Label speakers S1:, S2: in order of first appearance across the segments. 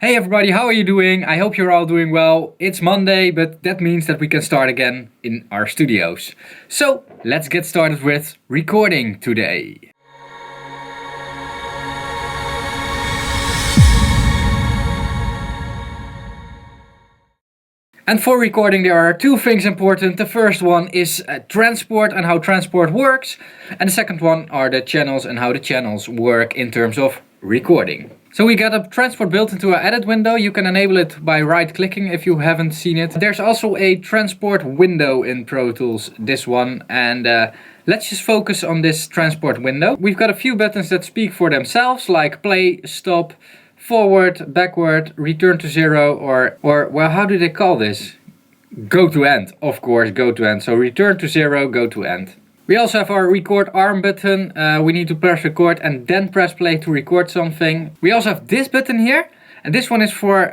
S1: Hey everybody, how are you doing? I hope you're all doing well. It's Monday, but that means that we can start again in our studios. So let's get started with recording today. And for recording there are two things important. The first one is transport and how transport works. And the second one are the channels and how the channels work in terms of recording. So we got a transport built into our edit window. You can enable it by right clicking if you haven't seen it. There's also a transport window in Pro Tools, this one. And let's just focus on this transport window. We've got a few buttons that speak for themselves, like play, stop, forward, backward, return to zero, or well, how do they call this? Go to end, of course, go to end. So return to zero, go to end. We also have our record arm button. We need to press record and then press play to record something. We also have this button here. And this one is for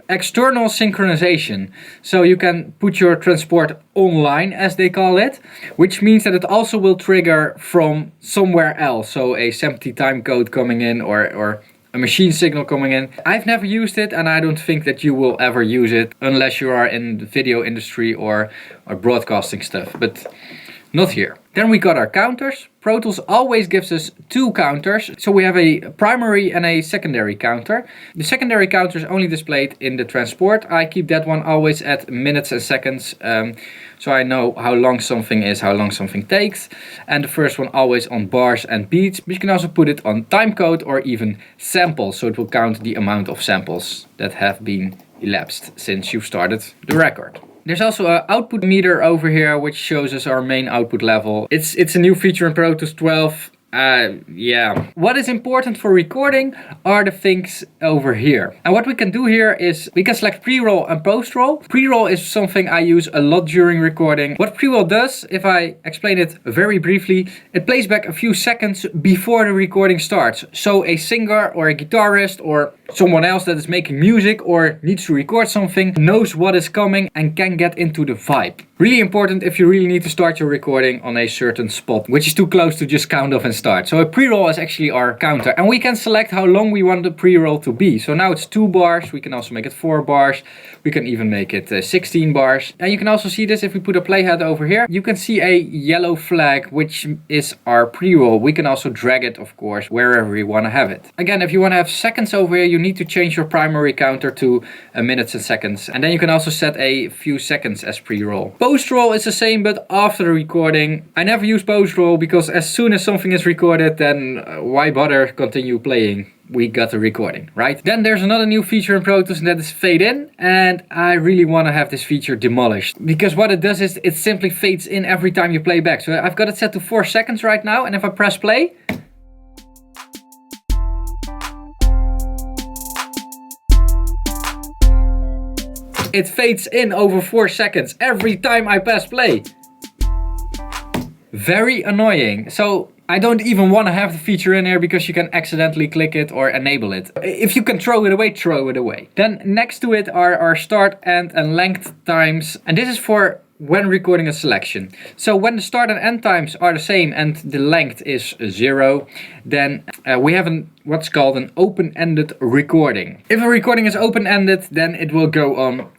S1: external synchronization. So you can put your transport online, as they call it, which means that it also will trigger from somewhere else. So a SMPTE timecode coming in or a machine signal coming in. I've never used it and I don't think that you will ever use it unless you are in the video industry or broadcasting stuff, but not here. Then we got our counters. Pro Tools always gives us two counters. So we have a primary and a secondary counter. The secondary counter is only displayed in the transport. I keep that one always at minutes and seconds. So I know how long something is, how long something takes. And the first one always on bars and beats. But you can also put it on timecode or even samples. So it will count the amount of samples that have been elapsed since you've started the record. There's also an output meter over here, which shows us our main output level. It's a new feature in Pro Tools 12. What is important for recording are the things over here. And what we can do here is we can select pre-roll and post-roll. Pre-roll is something I use a lot during recording. What pre-roll does, if I explain it very briefly, it plays back a few seconds before the recording starts. So a singer or a guitarist or someone else that is making music or needs to record something knows what is coming and can get into the vibe. Really important if you really need to start your recording on a certain spot, which is too close to just count off and start. So a pre-roll is actually our counter. And we can select how long we want the pre-roll to be. So now it's 2 bars. We can also make it 4 bars. We can even make it 16 bars. And you can also see this if we put a playhead over here. You can see a yellow flag, which is our pre-roll. We can also drag it, of course, wherever we want to have it. Again, if you want to have seconds over here, you need to change your primary counter to minutes and seconds. And then you can also set a few seconds as pre-roll. Post-roll is the same, but after the recording. I never use post-roll because as soon as something is recorded, then why bother continue playing? We got the recording, right? Then there's another new feature in Pro Tools, and that is fade in. And I really want to have this feature demolished, because what it does is it simply fades in every time you play back. So I've got it set to 4 seconds right now, and if I press play, it fades in over 4 seconds every time I press play. Very annoying. So I don't even want to have the feature in here because you can accidentally click it or enable it. If you can throw it away, throw it away. Then next to it are our start, end and length times. And this is for when recording a selection. So when the start and end times are the same and the length is 0, then we have what's called an open-ended recording. If a recording is open-ended, then it will go on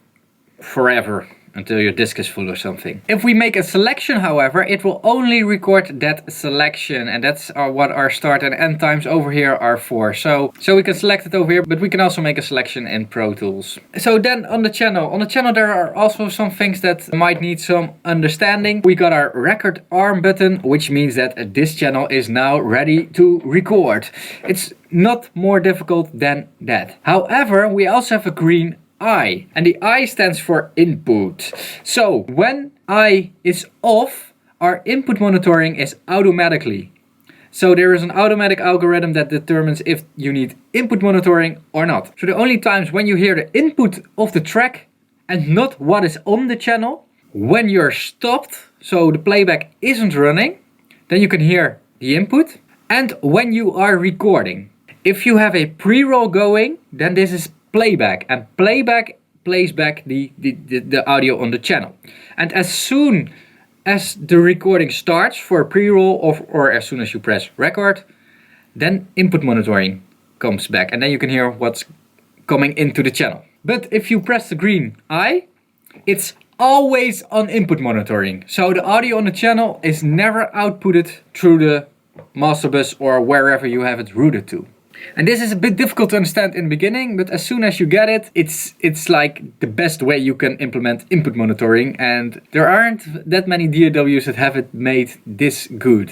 S1: forever until your disk is full or something. If we make a selection, however, it will only record that selection, and that's what our start and end times over here are for. So we can select it over here, but we can also make a selection in Pro Tools. So then on the channel there are also some things that might need some understanding. We got our record arm button, which means that this channel is now ready to record. It's not more difficult than that. However, we also have a green I, and the I stands for input. So when I is off, our input monitoring is automatically. So there is an automatic algorithm that determines if you need input monitoring or not. So the only times when you hear the input of the track and not what is on the channel, when you're stopped, so the playback isn't running, then you can hear the input, and when you are recording. If you have a pre-roll going, then this is playback, and playback plays back the audio on the channel. And as soon as the recording starts for a pre-roll or as soon as you press record, then input monitoring comes back, and then you can hear what's coming into the channel. But if you press the green eye, it's always on input monitoring. So the audio on the channel is never outputted through the master bus or wherever you have it routed to. And this is a bit difficult to understand in the beginning, but as soon as you get it, it's like the best way you can implement input monitoring, and there aren't that many DAWs that have it made this good.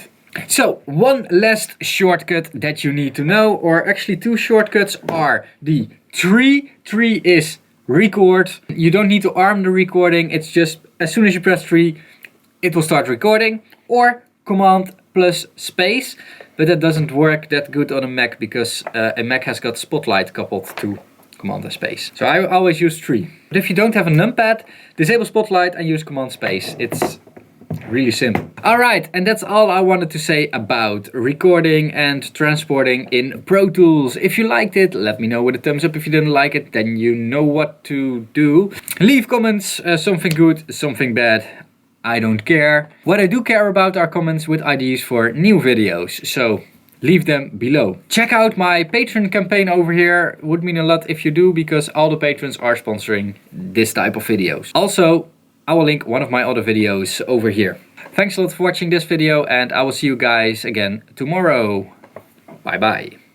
S1: So one last shortcut that you need to know, or actually two shortcuts, are the tree. Tree is record. You don't need to arm the recording, it's just as soon as you press tree, it will start recording, or command plus space. But that doesn't work that good on a Mac because a Mac has got Spotlight coupled to command and space. So I always use tree. But if you don't have a numpad, disable Spotlight and use command space. It's really simple. Alright, and that's all I wanted to say about recording and transporting in Pro Tools. If you liked it, let me know with a thumbs up. If you didn't like it, then you know what to do. Leave comments, something good, something bad. I don't care. What I do care about are comments with ideas for new videos, so leave them below. Check out my Patreon campaign over here. Would mean a lot if you do, because all the patrons are sponsoring this type of videos. Also, I will link one of my other videos over here. Thanks a lot for watching this video, and I will see you guys again tomorrow. Bye bye.